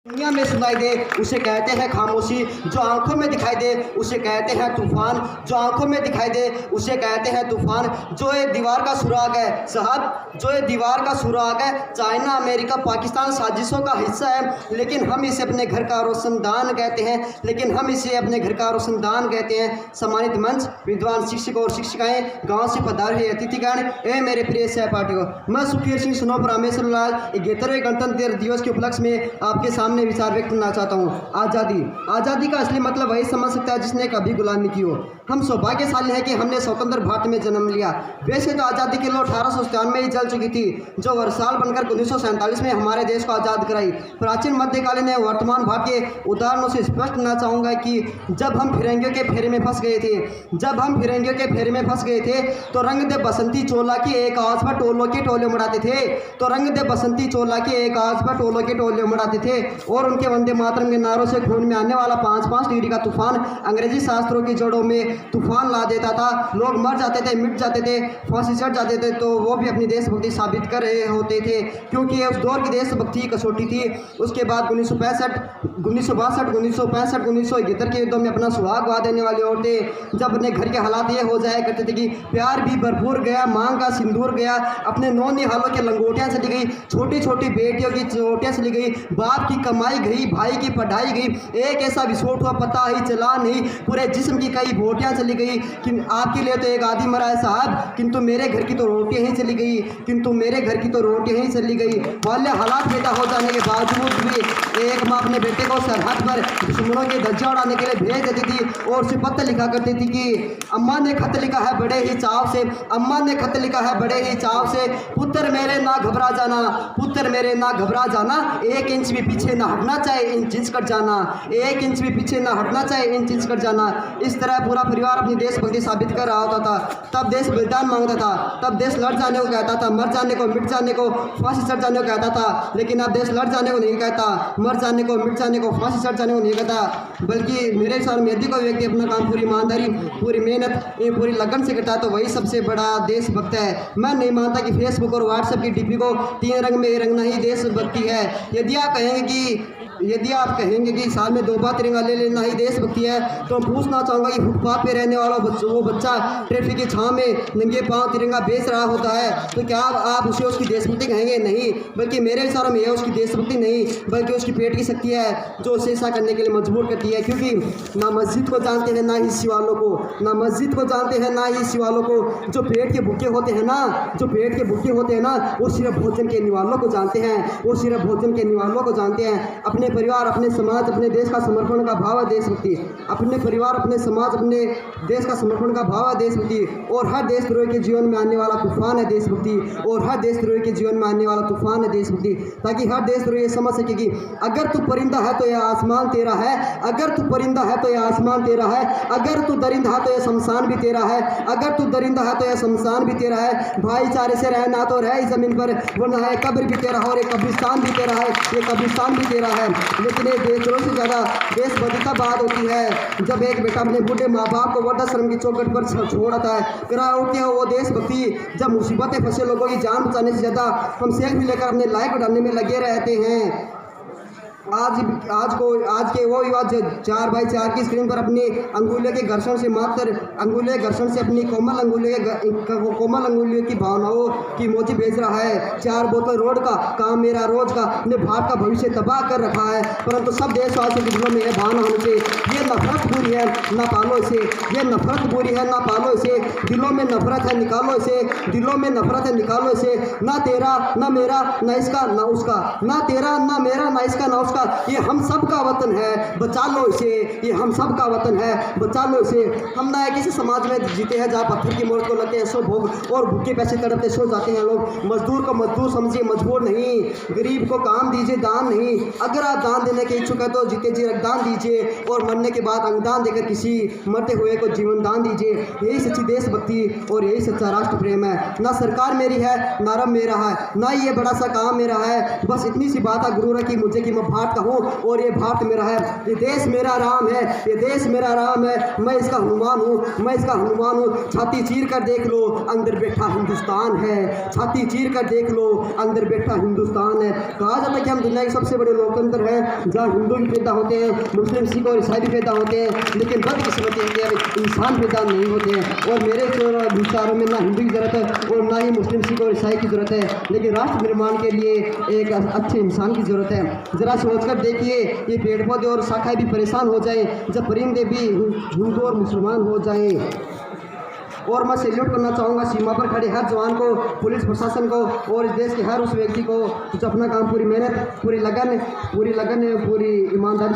दुनिया में सुनाई दे उसे कहते हैं खामोशी, जो आंखों में दिखाई दे उसे कहते हैं तूफान, जो आंखों में दिखाई दे उसे कहते हैं तूफान। जो ये दीवार का सुराग है साहब, जो ये दीवार का सुराग है, चाइना अमेरिका पाकिस्तान साजिशों का हिस्सा है, लेकिन हम इसे अपने घर का रोशनदान कहते हैं, लेकिन हम इसे अपने घर का रोशनदान कहते हैं। सम्मानित मंच, विद्वान शिक्षक और शिक्षिकाएं, गाँव से पधारे अतिथिगण एवं मेरे प्रिय सहपाठियों, मैं सुखीर सिंह सुनो रामेश्वर लाल 71वें गणतंत्र दिवस के उपलक्ष्य में आपके सामने विचार व्यक्त करना चाहता हूँ। आज़ादी का असली मतलब वही समझ सकता है जिसने कभी गुलामी की हो। हम सौभाग्यशाली हैं कि हमने स्वतंत्र भारत में जन्म लिया। वैसे तो आज़ादी की लौ 1897 में ही जल चुकी थी, जो वर्षाल बनकर 1947 में हमारे देश को आज़ाद कराई। प्राचीन मध्यकालीन एवं वर्तमान भारत के उदाहरणों से स्पष्ट करना चाहूँगा कि जब हम फिरंगियों के फेरे में फंस गए थे, तो रंग दे बसंती चोला की एक आवाज़ पर टोलों के टोले उमड़ाते थे, और उनके वंदे मातरम के नारों से खून में आने वाला 5-5 डिग्री का तूफान अंग्रेजी शास्त्रों की जड़ों में तूफान ला देता था। लोग मर जाते थे, मिट जाते थे, फांसी चढ़ जाते थे, तो वो भी अपनी देशभक्ति साबित कर रहे होते थे, क्योंकि उस दौर की देशभक्ति की कसौटी थी। उसके बाद 1965 के युद्धों में अपना सुहाग गा देने वाली औरतें, जब अपने घर के हालात ये हो जाया करते थे कि प्यार भी भरपूर गया, मांग का सिंदूर गया, अपने नौनिहालों की लंगोटियाँ चली गई, छोटी छोटी बेटियों की चोटियाँ चली गई, बाप की कमाई गई, भाई की पढ़ाई गई, एक ऐसा विस्फोट हुआ पता ही चला नहीं, पूरे जिस्म की कई बोटियाँ चली गई कि आपके लिए तो एक आदमी मरा है साहब, किंतु मेरे घर की तो रोटियाँ ही चली गई। वाले हालात पैदा हो जाने के बावजूद भी एक माँ अपने बेटे को सरहद पर दुश्मनों के धज्जियाँ उड़ाने के लिए भेज देती थी, और उसे पत्र लिखा करती थी कि अम्मा ने खत लिखा है बड़े ही चाव से, पुत्र मेरे ना घबरा जाना, 1 इंच भी पीछे ना हटना चाहे, इंच कर जाना, 1 इंच भी पीछे ना हटना चाहे, इंच कर जाना। इस तरह पूरा परिवार अपनी देशभक्ति साबित कर रहा होता था। तब देश बलिदान मांगता था, तब देश लड़ जाने को कहता था, मर जाने को, मिट जाने को, फांसी चढ़ जाने को कहता था, लेकिन अब देश लड़ जाने को नहीं कहता, मर जाने को, मिट जाने को, फांसी चढ़ जाने को नहीं कहता, बल्कि मेरे साथ में यदि कोई व्यक्ति अपना काम पूरी ईमानदारी, पूरी मेहनत, पूरी लगन से करता है तो वही सबसे बड़ा देशभक्त है। मैं नहीं मानता कि फेसबुक और व्हाट्सएप की डीपी को 3 रंग में रंगना ही देशभक्ति है। यदि आप कहेंगे कि साल में 2 बार तिरंगा ले लेना ही देशभक्ति है, तो पूछना चाहूँगा कि फुटपाथ पे रहने वाला वो बच्चा ट्रैफिक की छांव में नंगे पांव तिरंगा बेच रहा होता है, तो क्या आप उसे उसकी देशभक्ति कहेंगे? नहीं, बल्कि मेरे विचारों में यह उसकी देशभक्ति नहीं, बल्कि उसकी पेट की शक्ति है जो उसे ऐसा करने के लिए मजबूर करती है। क्योंकि ना मस्जिद को जानते हैं ना ही शिवालों को, जो पेट के भूखे होते हैं ना, वो सिर्फ भोजन के निवालों को जानते हैं, अपने परिवार, अपने समाज, अपने देश का समर्पण का भाव है देशभक्ति, अपने परिवार, अपने समाज, अपने देश का समर्पण का भाव है देशभक्ति। और हर देशद्रोही के जीवन में आने वाला तूफान है देशभक्ति, ताकि हर देशद्रोही ये समझ सके कि अगर तू परिंदा है तो यह आसमान तेरा है, अगर तू दरिंदा है तो यह शमशान भी तेरा है, भाईचारे से रहना तो रह इस जमीन पर, वरना है कब्र भी तेरा है और एक कब्रिस्तान भी तेरा है। लेकिन एक देशद्रोह से ज़्यादा देशभक्ति तब बात होती है जब एक बेटा अपने बूढ़े माँ बाप को वृद्धाश्रम की चौखट पर छोड़ आता है, करा होती है वो देशभक्ति। जब मुसीबतें फंसे लोगों की जान बचाने से ज़्यादा हम सेल्फी लेकर अपने लाइफ बढ़ाने में लगे रहते हैं। आज के वो विवाद 4x4 की स्क्रीन पर अपनी अंगुलियों के घर्षण से अपनी कोमल अंगुलियों की भावनाओं की मोची बेच रहा है। 4 बोतल रोड का काम मेरा रोज का ने भारत का भविष्य तबाह कर रखा है, परंतु सब देशवासियों के दिलों में यह भावना होनी चाहिए, ये नफरत बुरी है ना पालो इसे, दिलों में नफरत है निकालो इसे, ना तेरा ना मेरा ना इसका ना उसका, ना तेरा ना मेरा ना इसका ना उसका, ये हम सब का वतन है, बचा लो इसे, हम ना किसी समाज में जीते हैं जहाँ पत्थर की मौत को लगते हैं सो भोग और भूखे पैसे तड़पते सो जाते हैं लोग। मजदूर को मजदूर समझिए, मजबूर नहीं, गरीब को काम दीजिए, दान नहीं। अगर आप दान देने के इच्छुक है तो जीते जी रक्तदान दीजिए, और मरने के बाद अंगदान देकर किसी मरते हुए को जीवन दान दीजिए। यही सच्ची देशभक्ति और यही सच्चा राष्ट्र प्रेम है। ना सरकार मेरी है, ना रब मेरा है, ना ये बड़ा सा काम मेरा है, बस इतनी सी बात है गुरूर की मुझे कि मैं भारत भारत का हूँ और ये भारत मेरा है, ये देश मेरा राम है, ये देश मेरा राम है, मैं इसका हनुमान हूँ, मैं इसका हनुमान हूँ। छाती चीर कर देख लो अंदर बैठा हिंदुस्तान है, छाती चीर कर देख लो अंदर बैठा हिंदुस्तान है। कहा जाता है कि हम दुनिया के सबसे बड़े लोकतंत्र हैं, जहाँ हिंदू भी पैदा होते हैं, मुस्लिम सिख और ईसाई भी पैदा होते हैं, लेकिन बदकिस्मती है कि इंसान पैदा नहीं होते हैं। और मेरे विचारों में ना हिंदू की ज़रूरत है और ना ही मुस्लिम सिख और ईसाई की ज़रूरत है, लेकिन राष्ट्र निर्माण के लिए एक अच्छे इंसान की ज़रूरत है। ज़रा सोचकर देखिए, ये पेड़ पौधे और शाखाएं भी परेशान हो जाएं जब परिंदे भी हिंदू और मुसलमान हो जाएं। और मैं सैल्यूट करना चाहूँगा सीमा पर खड़े हर जवान को, पुलिस प्रशासन को और इस देश के हर उस व्यक्ति को जो अपना काम पूरी मेहनत, पूरी लगन, पूरी ईमानदारी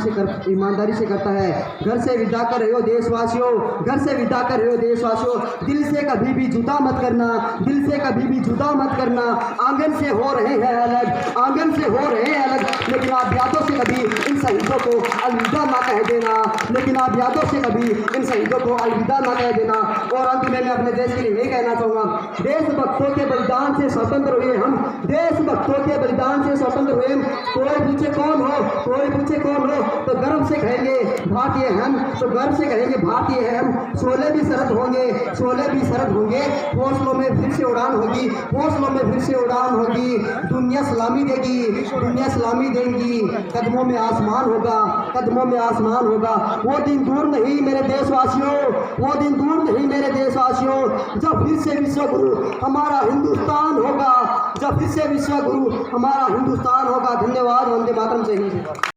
से करता है। घर से विदा कर रहे हो देशवासियों, घर से विदा कर रहे हो देशवासियों, दिल से कभी भी जुदा मत करना, दिल से कभी भी जुदा मत करना। आंगन से हो रहे हैं अलग, आंगन से हो रहे हैं अलग, लेकिन आप यादों से कभी इन शहीदों को अलविदा ना कह देना, लेकिन आप यादों से कभी इन शहीदों को अलविदा ना कह देना। और अंत में मैं अपने देश के लिए यही कहना चाहूँगा, देशभक्तों के बलिदान से स्वतंत्र हुए हम, देशभक्तों के बलिदान से स्वतंत्र हुए हम। कोई पूछे कौन हो, कोई पूछे कौन हो, तो गर्व से कहेंगे भारतीय हम, तो गर्व से कहेंगे भारतीय हम। शोले भी सरहद होंगे, शोले भी सरहद होंगे, हौसलों में फिर से उड़ान होगी, हौसलों में फिर से उड़ान होगी। दुनिया सलामी देगी, दुनिया सलामी देगी, कदमों में आसमान होगा, कदमों में आसमान होगा। वो दिन दूर नहीं मेरे देशवासियों, वो दिन दूर नहीं मेरे देशवासियों, जब फिर से विश्व गुरु हमारा हिंदुस्तान होगा, जब फिर से विश्व गुरु हमारा हिंदुस्तान होगा। धन्यवाद। वंदे मातरम। जय हिंद।